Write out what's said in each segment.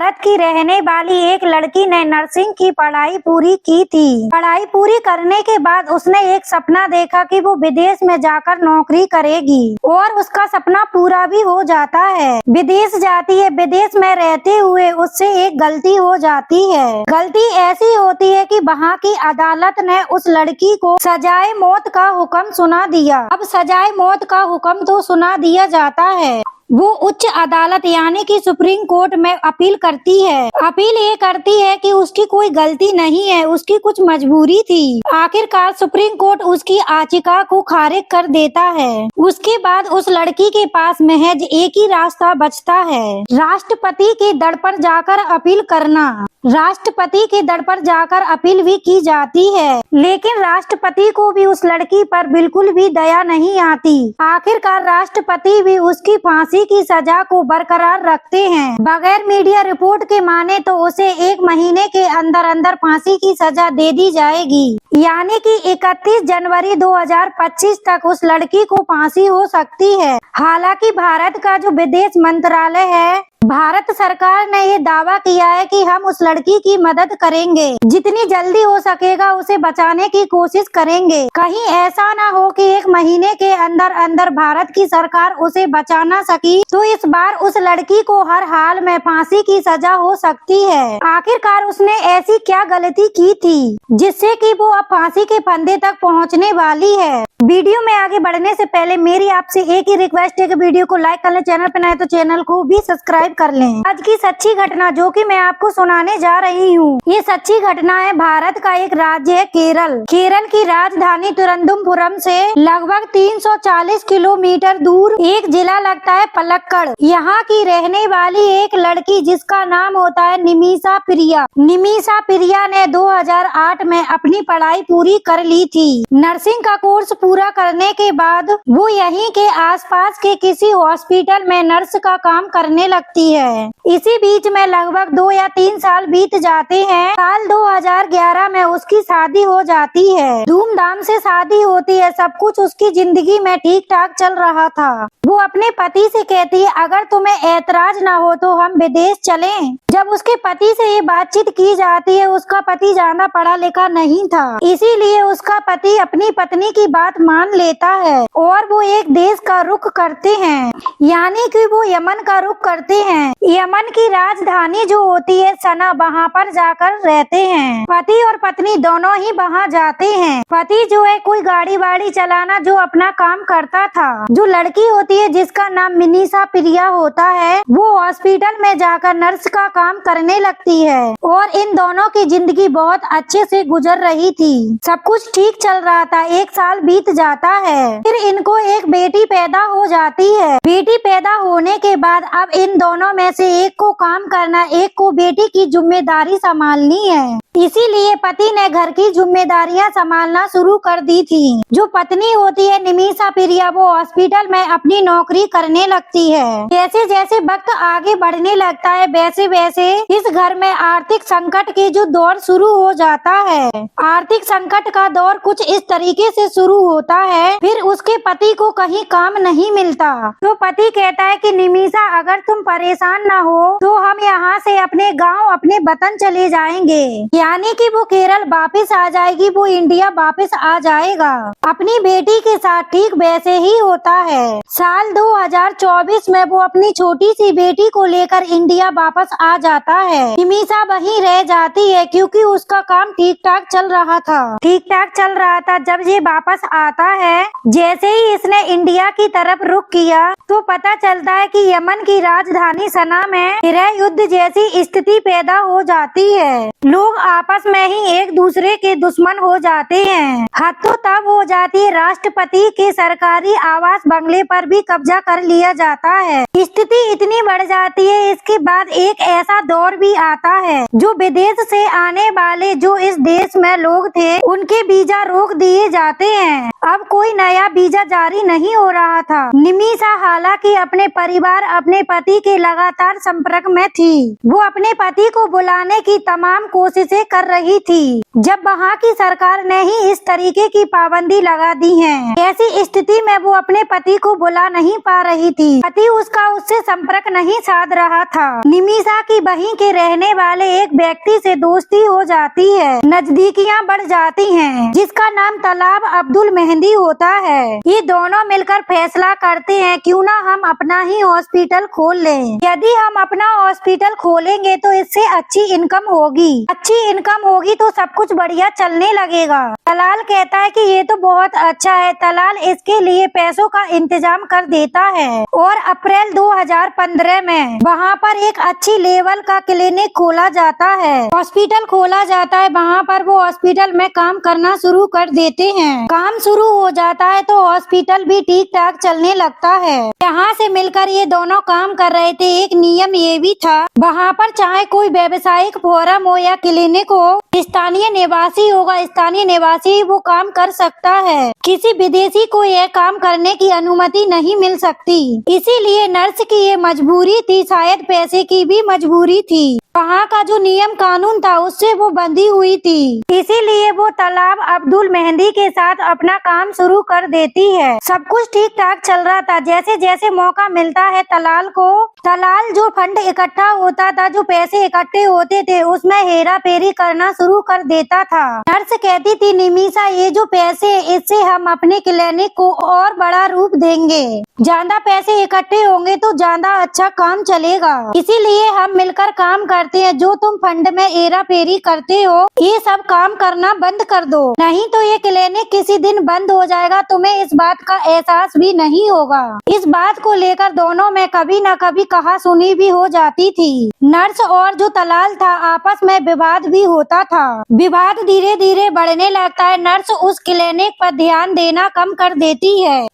भारत की रहने वाली एक लड़की ने नर्सिंग की पढ़ाई पूरी की थी। पढ़ाई पूरी करने के बाद उसने एक सपना देखा कि वो विदेश में जाकर नौकरी करेगी और उसका सपना पूरा भी हो जाता है। विदेश जाती है। विदेश में रहते हुए उससे एक गलती हो जाती है। गलती ऐसी होती है कि वहाँ की अदालत ने उस लड़की को सजाए मौत का हुक्म सुना दिया। अब सजाए मौत का हुक्म तो सुना दिया जाता है। वो उच्च अदालत यानी कि सुप्रीम कोर्ट में अपील करती है। अपील ये करती है कि उसकी कोई गलती नहीं है, उसकी कुछ मजबूरी थी। आखिरकार सुप्रीम कोर्ट उसकी याचिका को खारिज कर देता है। उसके बाद उस लड़की के पास महज एक ही रास्ता बचता है, राष्ट्रपति के दर पर जाकर अपील करना। राष्ट्रपति के दर पर जाकर अपील भी की जाती है, लेकिन राष्ट्रपति को भी उस लड़की पर बिल्कुल भी दया नहीं आती। आखिरकार राष्ट्रपति भी उसकी फांसी की सजा को बरकरार रखते हैं। बगैर मीडिया रिपोर्ट के माने तो उसे 1 महीने के अंदर अंदर फांसी की सजा दे दी जाएगी, यानी कि 31 जनवरी 2025 तक उस लड़की को फांसी हो सकती है। हालांकि भारत का जो विदेश मंत्रालय है, भारत सरकार ने ये दावा किया है कि हम उस लड़की की मदद करेंगे, जितनी जल्दी हो सकेगा उसे बचाने की कोशिश करेंगे। कहीं ऐसा ना हो कि 1 महीने के अंदर अंदर भारत की सरकार उसे बचा ना सकी, तो इस बार उस लड़की को हर हाल में फांसी की सजा हो सकती है। आखिरकार उसने ऐसी क्या गलती की थी जिससे कि वो अब फांसी के फंदे तक पहुंचने वाली है। वीडियो में आगे बढ़ने से पहले मेरी आपसे एक ही रिक्वेस्ट है कि वीडियो को लाइक कर लें, चैनल पर नए तो चैनल को भी सब्सक्राइब कर लें। आज की सच्ची घटना जो कि मैं आपको सुनाने जा रही हूँ, ये सच्ची घटना है। भारत का एक राज्य है केरल। केरल की राजधानी तिरुवनंतपुरम से लगभग 340 किलोमीटर दूर एक जिला लगता है पलक्कड़। यहाँ की रहने वाली एक लड़की जिसका नाम होता है निमिषा प्रिया। निमिषा प्रिया ने 2008 में अपनी पढ़ाई पूरी कर ली थी। नर्सिंग का कोर्स पूरा करने के बाद वो यहीं के आसपास के किसी हॉस्पिटल में नर्स का काम करने लगती है। इसी बीच में लगभग 2 या 3 साल बीत जाते हैं। साल 2011 में उसकी शादी हो जाती है। धूमधाम से शादी होती है, सब कुछ उसकी जिंदगी में ठीक ठाक चल रहा था। वो अपने पति से कहती है अगर तुम्हें ऐतराज ना हो तो हम विदेश चलें। जब उसके पति से ये बातचीत की जाती है, उसका पति ज्यादा पढ़ा लिखा नहीं था, इसीलिए उसका पति अपनी पत्नी की बात मान लेता है और वो एक देश का रुख करते हैं, यानी कि वो यमन का रुख करते हैं। यमन की राजधानी जो होती है सना, वहाँ पर जाकर रहते हैं। पति और पत्नी दोनों ही वहाँ जाते हैं। पति जो है कोई गाड़ी वाड़ी चलाना जो अपना काम करता था। जो लड़की होती है जिसका नाम निमिषा प्रिया होता है, वो हॉस्पिटल में जाकर नर्स का काम करने लगती है और इन दोनों की जिंदगी बहुत अच्छे से गुजर रही थी। सब कुछ ठीक चल रहा था। 1 साल बीत जाता है। फिर इनको एक बेटी पैदा हो जाती है। बेटी पैदा होने के बाद अब इन दोनों में से एक को काम करना, एक को बेटी की जिम्मेदारी संभालनी है। इसीलिए पति ने घर की जिम्मेदारियां संभालना शुरू कर दी थी। जो पत्नी होती है निमिषा प्रिया, वो हॉस्पिटल में अपनी नौकरी करने लगती है। जैसे जैसे वक्त आगे बढ़ने लगता है, वैसे वैसे इस घर में आर्थिक संकट के जो दौर शुरू हो जाता है। आर्थिक संकट का दौर कुछ इस तरीके से शुरू होता है। फिर उसके पति को कहीं काम नहीं मिलता, तो पति कहता है कि निमिषा अगर तुम परेशान ना हो तो हम यहाँ से अपने गाँव, अपने वतन चले जाएंगे, यानी कि वो केरल वापस आ जाएगी, वो इंडिया वापस आ जाएगा अपनी बेटी के साथ। ठीक वैसे ही होता है। साल 2024 में वो अपनी छोटी सी बेटी को लेकर इंडिया वापस आ जाता है। निमिषा वहीं रह जाती है क्योंकि उसका काम ठीक ठाक चल रहा था। जब ये वापस आता है, जैसे ही इसने इंडिया की तरफ रुख किया तो पता चलता है कि यमन की राजधानी सना में गृह युद्ध जैसी स्थिति पैदा हो जाती है। लोग आपस में ही एक दूसरे के दुश्मन हो जाते हैं। हद तो तब हो जाती है राष्ट्रपति के सरकारी आवास बंगले पर भी कब्जा कर लिया जाता है। स्थिति इतनी बढ़ जाती है। इसके बाद एक ऐसा दौर भी आता है जो विदेश से आने वाले जो इस देश में लोग थे उनके वीजा रोक दिए जाते हैं। अब कोई नया वीजा जारी नहीं हो रहा था। निमिषा हालांकि अपने परिवार, अपने पति के लगातार संपर्क में थी। वो अपने पति को बुलाने की तमाम कोशिशें कर रही थी, जब वहाँ की सरकार ने ही इस तरीके की पाबंदी लगा दी है। ऐसी स्थिति में वो अपने पति को बुला नहीं पा रही थी। पति उसका उससे संपर्क नहीं साध रहा था। निमिषा की वहीं के रहने वाले एक व्यक्ति से दोस्ती हो जाती है, नजदीकियां बढ़ जाती हैं, जिसका नाम तलाब अब्दुल मेहंदी होता है। ये दोनों मिलकर फैसला करते हैं क्यों ना हम अपना ही हॉस्पिटल खोल लें। यदि हम अपना हॉस्पिटल खोलेंगे तो इससे अच्छी इनकम होगी, तो सब कुछ बढ़िया चलने लगेगा। तलाल कहता है कि ये तो बहुत अच्छा है। तलाल इसके लिए पैसों का इंतजाम कर देता है और अप्रैल 2015 में वहाँ पर एक अच्छी लेवल का क्लिनिक खोला जाता है, हॉस्पिटल खोला जाता है। वहाँ पर वो हॉस्पिटल में काम करना शुरू कर देते हैं। काम शुरू हो जाता है तो हॉस्पिटल भी ठीक ठाक चलने लगता है। यहाँ से मिलकर ये दोनों काम कर रहे थे। एक नियम ये भी था, वहाँ पर चाहे कोई व्यावसायिक फोरम हो या क्लिनिक हो, स्थानीय निवासी होगा, स्थानीय निवासी वो काम कर सकता है। किसी विदेशी को यह काम करने की अनुमति नहीं मिल सकती। इसीलिए नर्स की ये मजबूरी थी, शायद पैसे की भी मजबूरी थी। वहाँ का जो नियम कानून था उससे वो बंधी हुई थी। इसीलिए वो तलाब अब्दुल मेहंदी के साथ अपना काम शुरू कर देती है। सब कुछ ठीक ठाक चल रहा था। जैसे जैसे मौका मिलता है तलाल जो फंड इकट्ठा होता था, जो पैसे इकट्ठे होते थे, उसमें हेरा फेरी करना शुरू कर देता था। नर्स कहती थी, निमिषा ये जो पैसे, इससे हम अपने क्लिनिक को और बड़ा रूप देंगे। ज्यादा पैसे इकट्ठे होंगे तो ज्यादा अच्छा काम चलेगा। इसीलिए हम मिलकर काम करते हैं। जो तुम फंड में हेरा फेरी करते हो, ये सब काम करना बंद कर दो, नहीं तो ये क्लिनिक किसी दिन बंद हो जाएगा। तुम्हें इस बात का एहसास भी नहीं होगा। इस बात को लेकर दोनों में कभी न कभी कहा सुनी भी हो जाती थी। नर्स और जो तलाल था आपस में विवाद भी होता था। विवाद धीरे धीरे बढ़ने लगता है। नर्स उस क्लिनिक पर ध्यान देना कम कर देती है।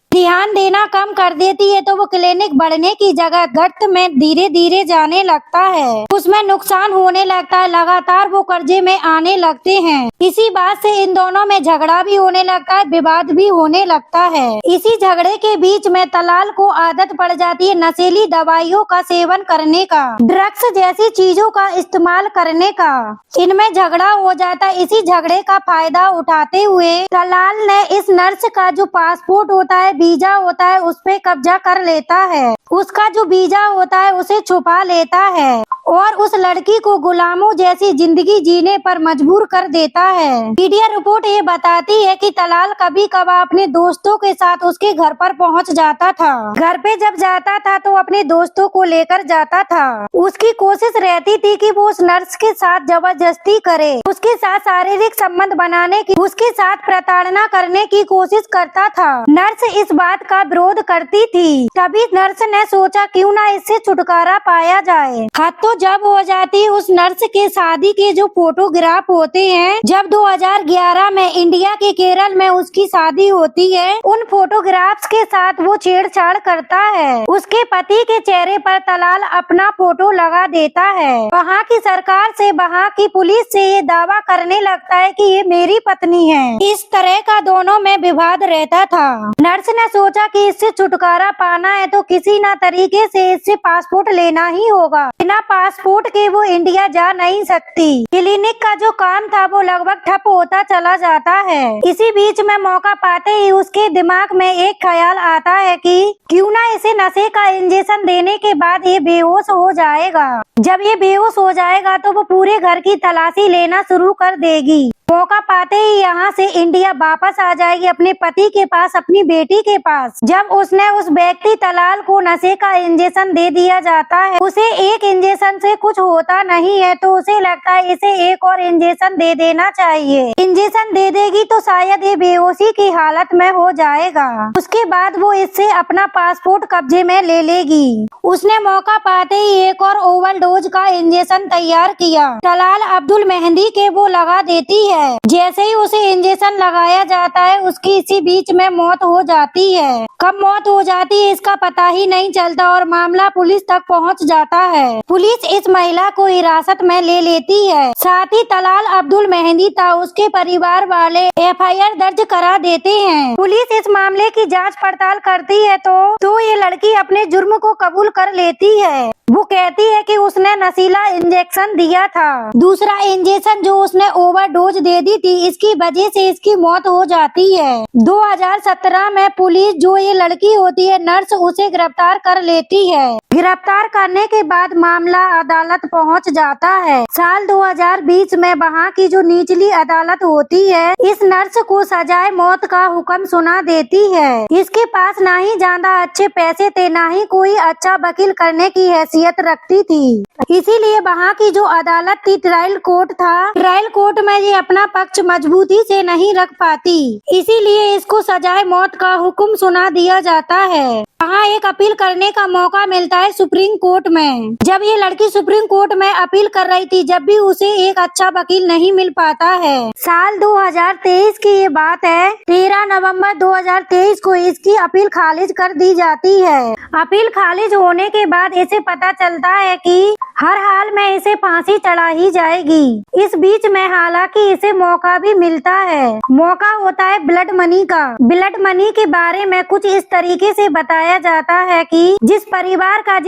तो वो क्लिनिक बढ़ने की जगह गर्त में धीरे धीरे जाने लगता है। उसमें नुकसान होने लगता है। लगातार वो कर्जे में आने लगते हैं। इसी बात से इन दोनों में झगड़ा भी होने लगता है, विवाद भी होने लगता है। इसी झगड़े के बीच में तलाल को आदत पड़ जाती है नशीली दवाइयों का सेवन करने का, ड्रग्स जैसी चीजों का इस्तेमाल करने का। इनमें झगड़ा हो जाता है। इसी झगड़े का फायदा उठाते हुए तलाल ने इस नर्स का जो पासपोर्ट होता है, वीजा होता है, उस पे कब्जा कर लेता है। उसका जो वीजा होता है उसे छुपा लेता है और उस लड़की को गुलामों जैसी जिंदगी जीने पर मजबूर कर देता है। मीडिया रिपोर्ट ये बताती है कि तलाल कभी कभार अपने दोस्तों के साथ उसके घर पर पहुंच जाता था। घर पे जब जाता था तो अपने दोस्तों को लेकर जाता था। उसकी कोशिश रहती थी कि वो उस नर्स के साथ जबरदस्ती करे, उसके साथ शारीरिक संबंध बनाने की, उसके साथ प्रताड़ना करने की कोशिश करता था। नर्स इस बात का विरोध करती थी। तभी नर्स ने सोचा क्यों ना इससे छुटकारा पाया जाए। हद तो जब हो जाती उस नर्स के शादी के जो फोटोग्राफ होते हैं, जब 2011 में इंडिया के केरल में उसकी शादी होती है, उन फोटोग्राफ्स के साथ वो छेड़छाड़ करता है। उसके पति के चेहरे पर तलाल अपना फोटो लगा देता है। वहाँ की सरकार से, वहाँ की पुलिस से ये दावा करने लगता है कि ये मेरी पत्नी है। इस तरह का दोनों में विवाद रहता था। नर्स ने सोचा कि इससे छुटकारा पाना है तो किसी न तरीके से इससे पासपोर्ट लेना ही होगा। बिना पासपोर्ट के वो इंडिया जा नहीं सकती। क्लिनिक का जो काम था वो लगभग ठप होता चला जाता है। इसी बीच में मौका पाते ही उसके दिमाग में एक ख्याल आता है कि क्यों ना इसे नशे का इंजेक्शन देने के बाद ये बेहोश हो जाएगा। जब ये बेहोश हो जाएगा तो वो पूरे घर की तलाशी लेना शुरू कर देगी। मौका पाते ही यहाँ से इंडिया वापस आ जाएगी अपने पति के पास, अपनी बेटी के पास। जब उसने उस व्यक्ति तलाल को नशे का इंजेक्शन दे दिया जाता है, उसे एक इंजेक्शन से कुछ होता नहीं है तो उसे लगता है इसे एक और इंजेक्शन दे देना चाहिए। इंजेक्शन दे देगी तो शायद ये बेहोशी की हालत में हो जाएगा। उसके बाद वो इससे अपना पासपोर्ट कब्जे में ले लेगी। उसने मौका पाते ही एक और ओवरडोज का इंजेक्शन तैयार किया। तलाल अब्दुल मेहंदी के वो लगा देती है। है। जैसे ही उसे इंजेक्शन लगाया जाता है उसकी इसी बीच में मौत हो जाती है। कब मौत हो जाती है इसका पता ही नहीं चलता और मामला पुलिस तक पहुंच जाता है। पुलिस इस महिला को हिरासत में ले लेती है। साथ ही तलाल अब्दुल मेहंदी था उसके परिवार वाले FIR दर्ज करा देते हैं। पुलिस इस मामले की जांच पड़ताल करती है तो ये लड़की अपने जुर्म को कबूल कर लेती है। वो कहती है कि उसने नशीला इंजेक्शन दिया था। दूसरा इंजेक्शन जो उसने ओवरडोज दे दी थी इसकी वजह से इसकी मौत हो जाती है। 2017 में पुलिस जो ये लड़की होती है नर्स उसे गिरफ्तार कर लेती है। गिरफ्तार करने के बाद मामला अदालत पहुंच जाता है। साल 2020 में वहाँ की जो निचली अदालत होती है इस नर्स को सजाए मौत का हुक्म सुना देती है। इसके पास ना ही ज्यादा अच्छे पैसे थे ना ही कोई अच्छा वकील करने की हैसियत रखती थी। इसीलिए वहाँ की जो अदालत थी ट्रायल कोर्ट था, ट्रायल कोर्ट में ये अपना पक्ष मजबूती से नहीं रख पाती। इसीलिए इसको सजाए मौत का हुक्म सुना दिया जाता है। वहाँ एक अपील करने का मौका मिलता है सुप्रीम कोर्ट में। जब ये लड़की सुप्रीम कोर्ट में अपील कर रही थी जब भी उसे एक अच्छा वकील नहीं मिल पाता है। साल 2023 की ये बात है। 13 नवंबर 2023 को इसकी अपील खारिज कर दी जाती है। अपील खारिज होने के बाद इसे पता चलता है कि हर हाल में इसे फांसी चढ़ा ही जाएगी। इस बीच में हालांकि इसे मौका भी मिलता है। मौका होता है ब्लड मनी का। ब्लड मनी के बारे में कुछ इस तरीके से बताया जाता है कि जिस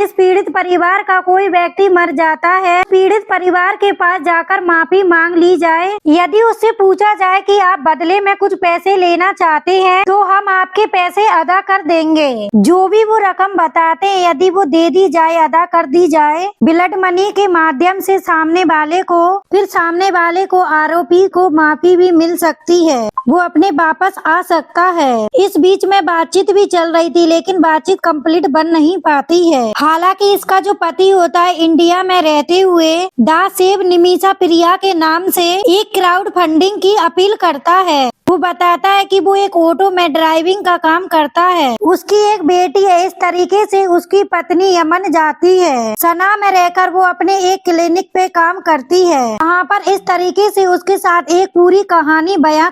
पीड़ित परिवार का कोई व्यक्ति मर जाता है पीड़ित परिवार के पास जाकर माफी मांग ली जाए। यदि उससे पूछा जाए कि आप बदले में कुछ पैसे लेना चाहते हैं तो हम आपके पैसे अदा कर देंगे। जो भी वो रकम बताते हैं यदि वो दे दी जाए अदा कर दी जाए ब्लड मनी के माध्यम से सामने वाले को आरोपी को माफी भी मिल सकती है। वो अपने वापस आ सकता है। इस बीच में बातचीत भी चल रही थी लेकिन बातचीत कंप्लीट बन नहीं पाती है। हालांकि इसका जो पति होता है इंडिया में रहते हुए दा सेव निमिषा प्रिया के नाम से एक क्राउड फंडिंग की अपील करता है। वो बताता है कि वो एक ऑटो में ड्राइविंग का काम करता है। उसकी एक बेटी है। इस तरीके से उसकी पत्नी यमन जाती है। सना में रहकर वो अपने एक क्लिनिक पे काम करती है। वहाँ पर इस तरीके से उसके साथ एक पूरी कहानी बयां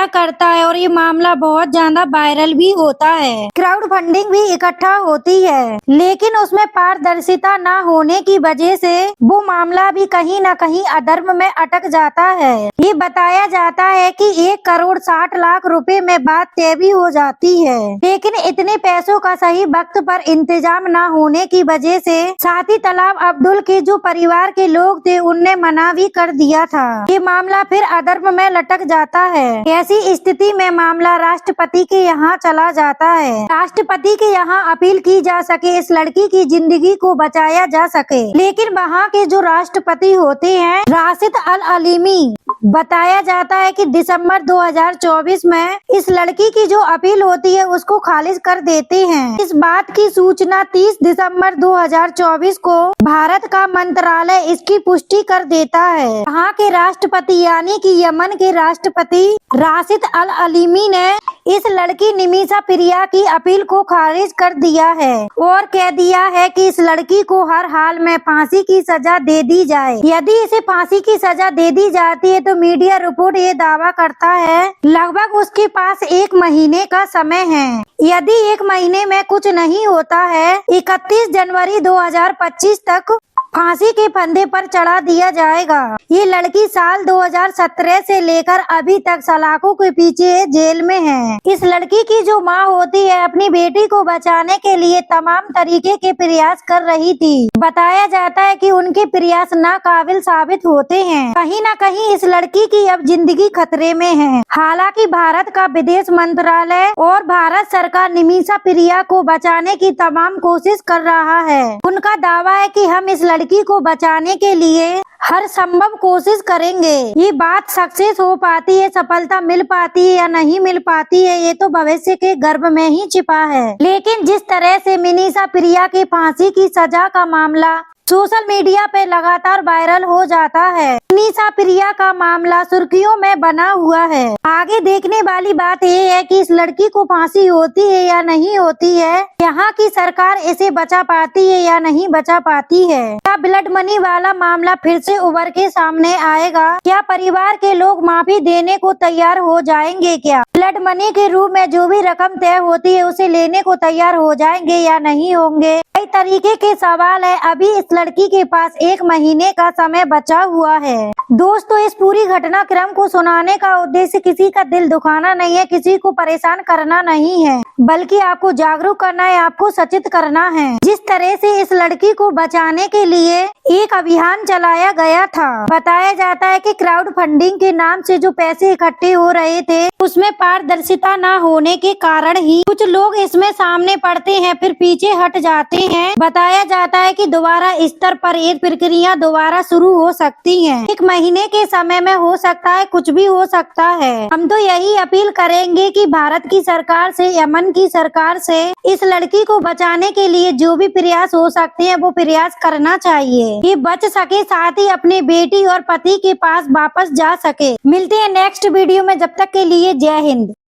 करता है और ये मामला बहुत ज्यादा वायरल भी होता है। क्राउड फंडिंग भी इकट्ठा होती है लेकिन उसमें पारदर्शिता न होने की वजह से वो मामला भी कहीं न कहीं अधर्म में अटक जाता है। ये बताया जाता है कि 1,60,00,000 रुपए में बात तय भी हो जाती है लेकिन इतने पैसों का सही वक्त पर इंतजाम न होने की वजह से साथी तलाब अब्दुल के जो परिवार के लोग थे उनने मना भी कर दिया था। ये मामला फिर अधर्म में लटक जाता है। ऐसी स्थिति में मामला राष्ट्रपति के यहाँ चला जाता है। राष्ट्रपति के यहाँ अपील की जा सके इस लड़की की जिंदगी को बचाया जा सके। लेकिन वहाँ के जो राष्ट्रपति होते हैं राशिद अल अलीमी, बताया जाता है कि दिसंबर 2024 में इस लड़की की जो अपील होती है उसको खारिज कर देते हैं। इस बात की सूचना 30 दिसंबर 2024 को भारत का मंत्रालय इसकी पुष्टि कर देता है। वहाँ के राष्ट्रपति यानी कि यमन के राष्ट्रपति राशिद अल अलीमी ने इस लड़की निमिषा प्रिया की अपील को खारिज कर दिया है और कह दिया है कि इस लड़की को हर हाल में फांसी की सजा दे दी जाए। यदि इसे फांसी की सजा दे दी जाती है तो मीडिया रिपोर्ट ये दावा करता है लगभग उसके पास 1 महीने का समय है। यदि 1 महीने में कुछ नहीं होता है 31 जनवरी 2025 तक फांसी के फंदे पर चढ़ा दिया जाएगा। ये लड़की साल 2017 से लेकर अभी तक सलाखों के पीछे जेल में है। इस लड़की की जो माँ होती है अपनी बेटी को बचाने के लिए तमाम तरीके के प्रयास कर रही थी। बताया जाता है कि उनके प्रयास नाकाबिल साबित होते हैं। कहीं न कहीं इस लड़की की अब जिंदगी खतरे में है। हालांकि भारत का विदेश मंत्रालय और भारत सरकार निमिषा प्रिया को बचाने की तमाम कोशिश कर रहा है। उनका दावा है कि हम इस लड़की को बचाने के लिए हर संभव कोशिश करेंगे। ये बात सक्सेस हो पाती है, सफलता मिल पाती है या नहीं मिल पाती है ये तो भविष्य के गर्भ में ही छिपा है। लेकिन जिस तरह से निमिषा प्रिया की फांसी की सजा का मामला सोशल मीडिया पे लगातार वायरल हो जाता है निशा प्रिया का मामला सुर्खियों में बना हुआ है। आगे देखने वाली बात ये है कि इस लड़की को फांसी होती है या नहीं होती है, यहाँ की सरकार इसे बचा पाती है या नहीं बचा पाती है। क्या ब्लड मनी वाला मामला फिर से उभर के सामने आएगा? क्या परिवार के लोग माफी देने को तैयार हो जाएंगे? क्या ब्लड मनी के रूप में जो भी रकम तय होती है उसे लेने को तैयार हो जाएंगे या नहीं होंगे? कई तरीके के सवाल है। अभी इस लड़की के पास 1 महीने का समय बचा हुआ है। दोस्तों, इस पूरी घटनाक्रम को सुनाने का उद्देश्य किसी का दिल दुखाना नहीं है, किसी को परेशान करना नहीं है, बल्कि आपको जागरूक करना है, आपको सचेत करना है। जिस तरह से इस लड़की को बचाने के लिए एक अभियान चलाया गया था, बताया जाता है कि क्राउड फंडिंग के नाम से जो पैसे इकट्ठे हो रहे थे उसमें पारदर्शिता न होने के कारण ही कुछ लोग इसमें सामने पड़ते हैं, फिर पीछे हट जाते हैं। बताया जाता है कि दोबारा स्तर पर ये प्रक्रिया दोबारा शुरू हो सकती है। 1 महीने के समय में हो सकता है, कुछ भी हो सकता है। हम तो यही अपील करेंगे कि भारत की सरकार से, यमन की सरकार से इस लड़की को बचाने के लिए जो भी प्रयास हो सकते हैं वो प्रयास करना चाहिए कि बच सके, साथ ही अपने बेटी और पति के पास वापस जा सके। मिलते हैं नेक्स्ट वीडियो में, जब तक के लिए जय हिंद।